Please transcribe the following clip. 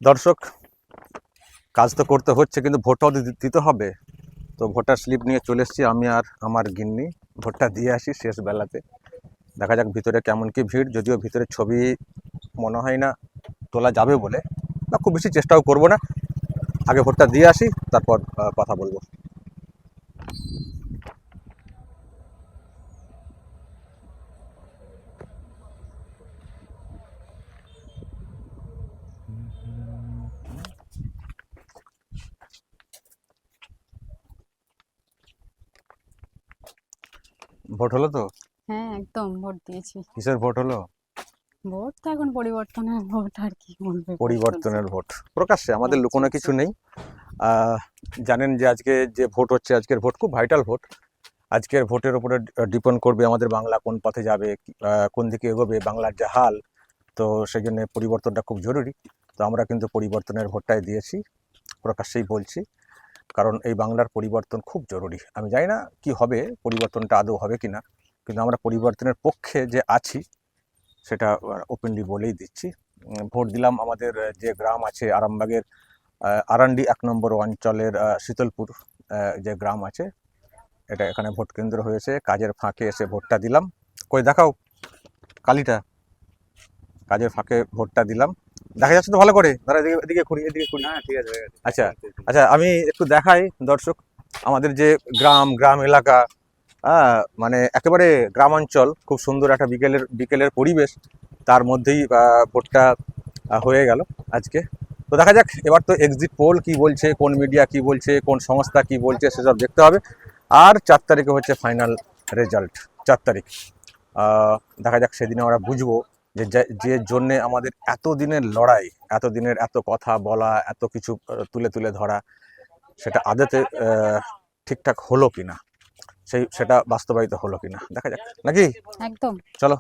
দর্শক, কাজ তো করতে হচ্ছে, কিন্তু ভোটও দিতে হবে। তো ভোটার স্লিপ নিয়ে চলে এসেছি আমি আর আমার গিন্নি। ভোটটা দিয়ে আসি শেষ বেলাতে। দেখা যাক ভিতরে কেমন কি ভিড়, যদিও ভিতরে ছবি মনে হয় না তোলা যাবে বলে, বা খুব বেশি চেষ্টাও করব না। আগে ভোটটা দিয়ে আসি, তারপর কথা বলবো। ভোট হলো তো? হ্যাঁ, একদম ভোট দিয়েছি। কিসের ভোট হলো? ভোট তো এখন পরিবর্তনের ভোট, আর কি বলবে, ভোট চলছে। পরিবর্তনের ভোট প্রকাশ্যে, আমাদের ভোট লুকোনো চলছে। কিছু নেই। জানেন যে আজকে যে ভোট হচ্ছে, আজকের ভোট খুব ভাইটাল ভোট। আজকের ভোটের উপরে ডিপেন্ড করবে আমাদের বাংলা কোন পথে যাবে, কোন দিকে এগোবে বাংলার যে হাল। তো সেই জন্য পরিবর্তনটা খুব জরুরি। তো আমরা কিন্তু পরিবর্তনের ভোটটাই দিয়েছি, প্রকাশ্যেই বলছি। কারণ এই বাংলার পরিবর্তন খুব জরুরি। আমি জানি না কি হবে, পরিবর্তনটা আদৌ হবে কি না, কিন্তু আমরা পরিবর্তনের পক্ষে যে আছি সেটা ওপেনলি বলেই দিচ্ছি। ভোট দিলাম আমাদের যে গ্রাম আছে আরামবাগের, আরান্ডি 1 নম্বর অঞ্চলের শীতলপুর যে গ্রাম আছে, এখানে ভোট কেন্দ্র হয়েছে। কাজের ফাঁকে এসে ভোটটা দিলাম। কই দেখাও কালিটা। কাজের ফাঁকে ভোটটা দিলাম। দেখা যাচ্ছে তো ভালো করে? দাঁড়া, এদিকে এদিকে ঘুরি, এদিকে ঘুরি। হ্যাঁ, ঠিক আছে, হয়ে গেছে। আচ্ছা আচ্ছা, আমি একটু দেখাই দর্শক আমাদের যে গ্রাম এলাকা। মানে একেবারে গ্রামাঞ্চল, খুব সুন্দর একটা বিকেলের পরিবেশ। তার মধ্যেই ভোটটা হয়ে গেল আজকে। তো দেখা যাক এবার তো এক্সিট পোল কি বলছে, কোন মিডিয়া কি বলছে, কোন সংস্থা কি বলছে, সেসব দেখতে হবে। আর 4 তারিখে হচ্ছে ফাইনাল রেজাল্ট। 4 তারিখ দেখা যাক, সেদিন আমরা বুঝবো যে যে জন্যে আমাদের এত দিনের লড়াই, এত দিনের এত কথা বলা, এত কিছু তুলে তুলে ধরা, সেটা আদতে ঠিকঠাক হলো কিনা, সেটা বাস্তবায়িত হলো কিনা দেখা যাক নাকি। একদম। চলো।